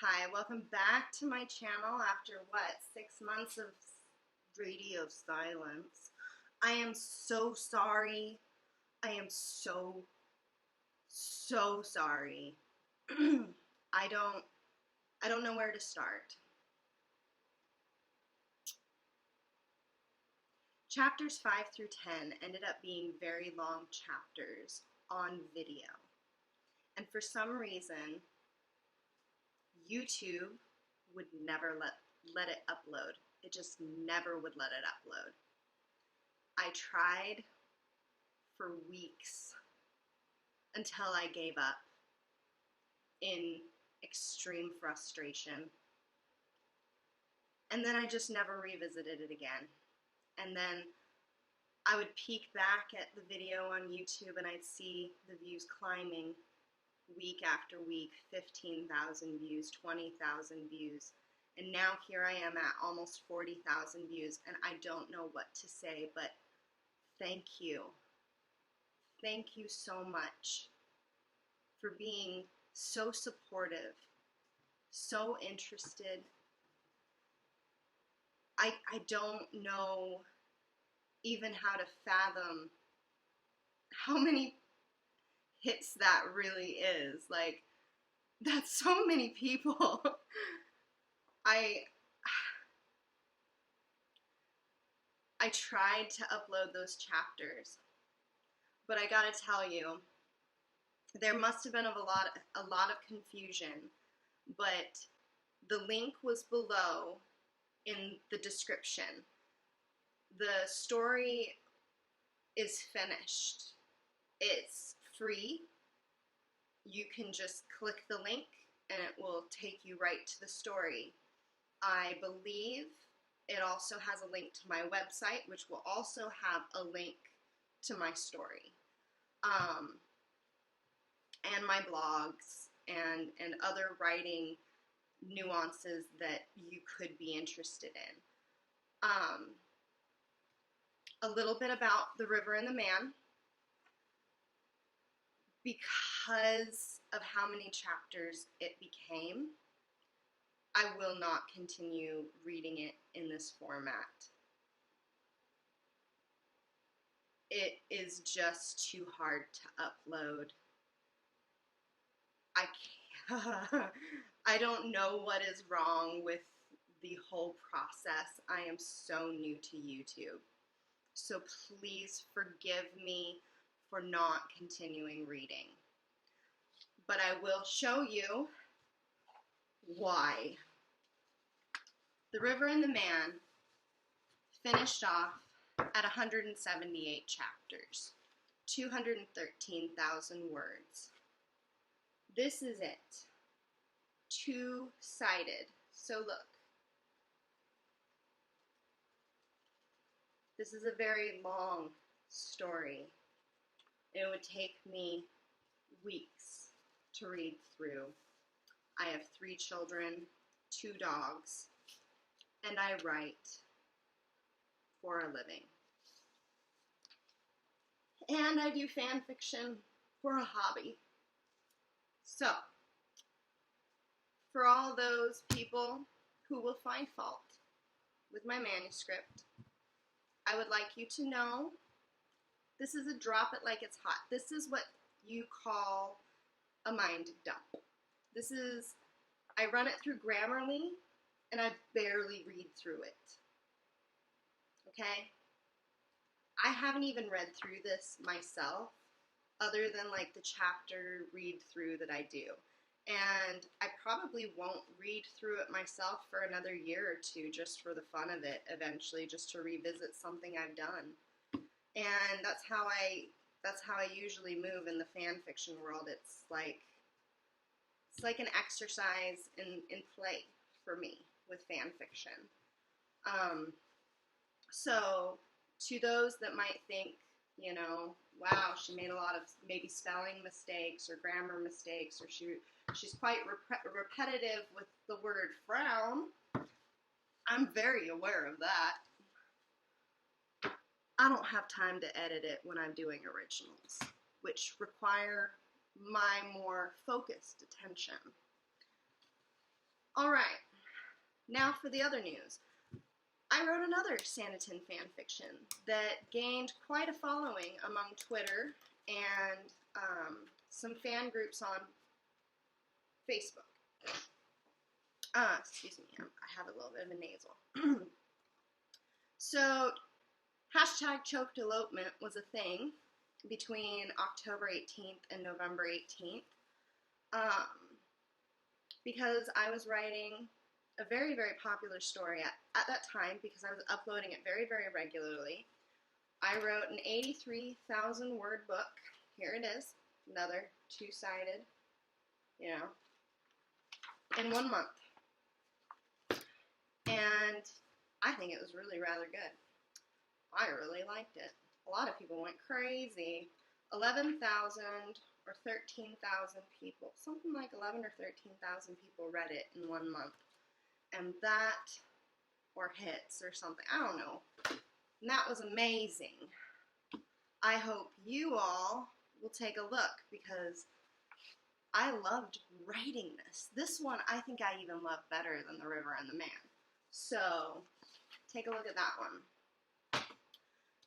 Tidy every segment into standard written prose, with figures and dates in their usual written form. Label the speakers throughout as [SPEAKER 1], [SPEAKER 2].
[SPEAKER 1] Hi, welcome back to my channel after what, 6 months of radio silence. I am so sorry. I am so sorry. I don't know where to start. Chapters 5 through 10 ended up being very long chapters on video. And for some reason, YouTube would never let it upload. It just never would let it upload. I tried for weeks until I gave up in extreme frustration. And then I just never revisited it again. And then I would peek back at the video on YouTube and I'd see the views climbing week after week, 15,000 views, 20,000 views. And now here I am at almost 40,000 views, and I don't know what to say, but thank you. Thank you so much for being so supportive, so interested. I don't know even how to fathom how many hits that really is. Like, that's so many people. I tried to upload those chapters, but I gotta tell you, there must have been a lot of confusion, but the link was below in the description. The story is finished. It's free. You can just click the link and it will take you right to the story. I believe it also has a link to my website, which will also have a link to my story. And my blogs and other writing nuances that you could be interested in. A little bit about The River and the Man. Because of how many chapters it became, I will not continue reading it in this format. It is just too hard to upload. I don't know what is wrong with the whole process. I am so new to YouTube. So please forgive me for not continuing reading. But I will show you why. The River and the Man finished off at 178 chapters, 213,000 words. This is it. Two-sided. So look. This is a very long story. It would take me weeks to read through. I have 3 children, 2 dogs, and I write for a living. And I do fan fiction for a hobby. So, for all those people who will find fault with my manuscript, I would like you to know this is a drop it like it's hot. This is what you call a mind dump. This is, I run it through Grammarly, and I barely read through it. Okay? I haven't even read through this myself, other than like the chapter read through that I do. And I probably won't read through it myself for another year or 2 just for the fun of it eventually, just to revisit something I've done. And that's how I usually move in the fan fiction world. It's like an exercise in play for me with fan fiction. So to those that might think, you know, wow, she made a lot of maybe spelling mistakes or grammar mistakes, or she's quite repetitive with the word frown. I'm very aware of that. I don't have time to edit it when I'm doing originals, which require my more focused attention. Alright, now for the other news. I wrote another Sanditon fanfiction that gained quite a following among Twitter and some fan groups on Facebook. Excuse me, I have a little bit of a nasal. So, hashtag choked elopement was a thing between October 18th and November 18th. Because I was writing a very, very popular story at that time because I was uploading it very, very regularly. I wrote an 83,000 word book. Here it is, another two-sided, in 1 month. And I think it was really rather good. I really liked it. A lot of people went crazy. 11,000 or 13,000 people, something like 11 or 13,000 people read it in 1 month. And that, or hits or something, I don't know. And that was amazing. I hope you all will take a look because I loved writing this. This one I think I even love better than The River and the Man. So, take a look at that one.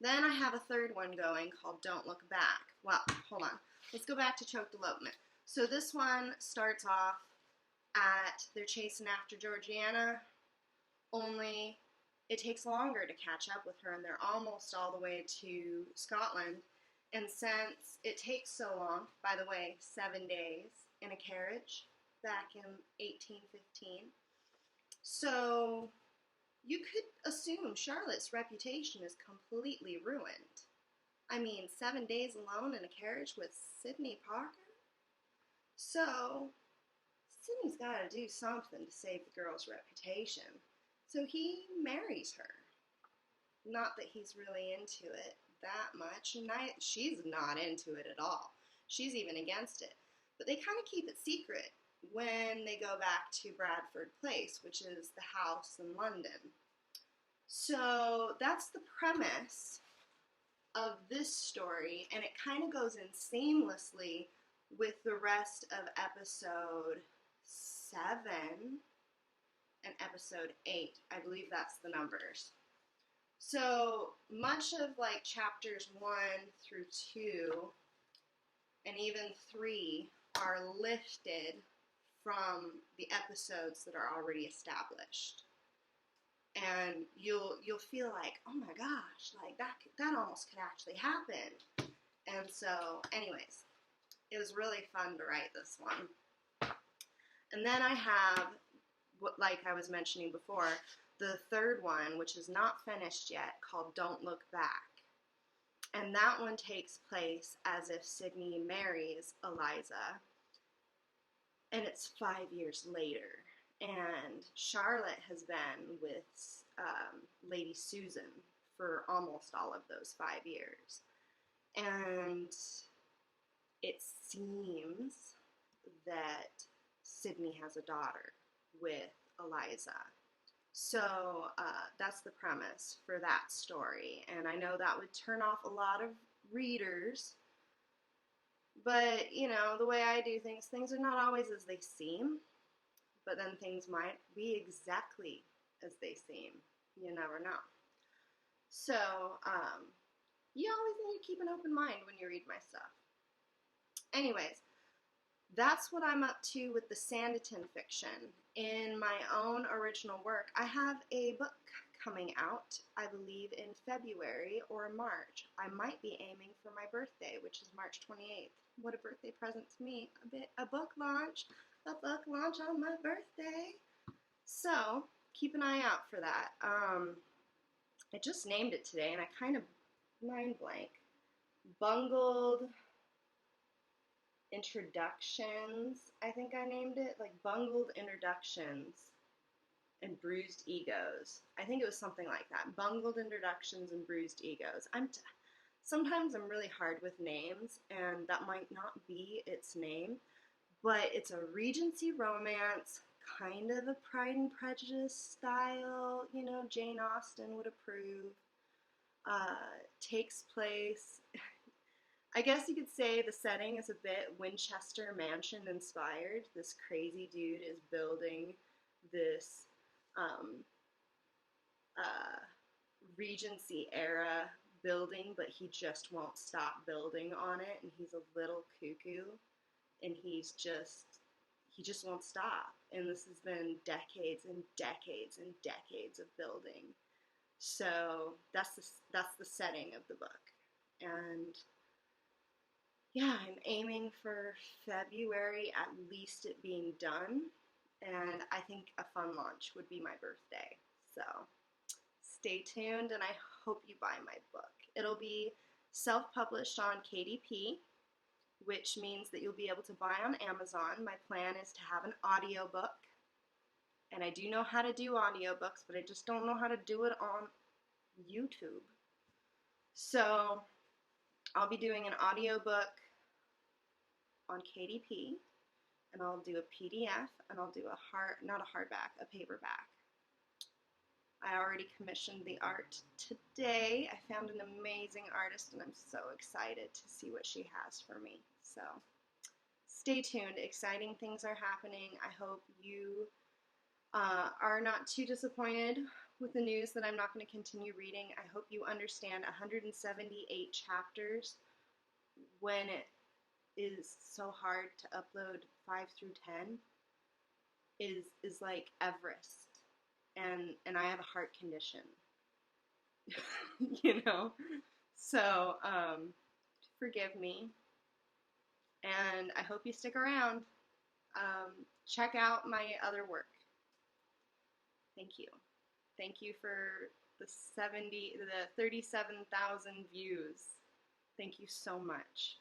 [SPEAKER 1] Then I have a third one going called Don't Look Back. Well, hold on. Let's go back to Choked Elopement. So this one starts off at they're chasing after Georgiana, only it takes longer to catch up with her, and they're almost all the way to Scotland. And since it takes so long, by the way, 7 days in a carriage back in 1815, so you could assume Charlotte's reputation is completely ruined. I mean, 7 days alone in a carriage with Sydney Parker? So, Sydney's got to do something to save the girl's reputation. So he marries her. Not that he's really into it that much, and she's not into it at all. She's even against it. But they kind of keep it secret when they go back to Bradford Place, which is the house in London. So that's the premise of this story, and it kind of goes in seamlessly with the rest of episode 7 and episode 8. I believe that's the numbers. So much of like chapters 1 through 2 and even 3 are lifted from the episodes that are already established. And you'll feel like, oh my gosh, like that almost could actually happen. And so, anyways, it was really fun to write this one. And then I have, like I was mentioning before, the third one, which is not finished yet, called Don't Look Back. And that one takes place as if Sydney marries Eliza, and it's 5 years later. And Charlotte has been with Lady Susan for almost all of those 5 years. And it seems that Sydney has a daughter with Eliza. So that's the premise for that story. And I know that would turn off a lot of readers. But, the way I do things are not always as they seem. But then things might be exactly as they seem. You never know. So, you always need to keep an open mind when you read my stuff. Anyways, that's what I'm up to with the Sanditon fiction. In my own original work, I have a book coming out, I believe, in February or March. I might be aiming for my birthday, which is March 28th. What a birthday present to me. A book launch on my birthday. So, keep an eye out for that. I just named it today, and I kind of mind blank. Bungled Introductions, I think I named it. Like, Bungled Introductions and Bruised Egos. I think it was something like that. Bungled Introductions and Bruised Egos. Sometimes I'm really hard with names, and that might not be its name, but it's a Regency romance, kind of a Pride and Prejudice style, Jane Austen would approve. Takes place, I guess you could say the setting is a bit Winchester Mansion inspired. This crazy dude is building this um, Regency era building, but he just won't stop building on it, and he's a little cuckoo, and he just won't stop. And this has been decades and decades and decades of building. So that's the setting of the book. And yeah, I'm aiming for February at least it being done. And I think a fun launch would be my birthday. So stay tuned, and I hope you buy my book. It'll be self-published on KDP, which means that you'll be able to buy on Amazon. My plan is to have an audiobook. And I do know how to do audiobooks, but I just don't know how to do it on YouTube. So I'll be doing an audiobook on KDP, and I'll do a PDF, and I'll do not a hardback, a paperback. I already commissioned the art today. I found an amazing artist, and I'm so excited to see what she has for me. So stay tuned. Exciting things are happening. I hope you are not too disappointed with the news that I'm not going to continue reading. I hope you understand 178 chapters when it is so hard to upload 5 through 10 is like Everest. And I have a heart condition. You know? So, forgive me. And I hope you stick around. Check out my other work. Thank you. Thank you for the 37,000 views. Thank you so much.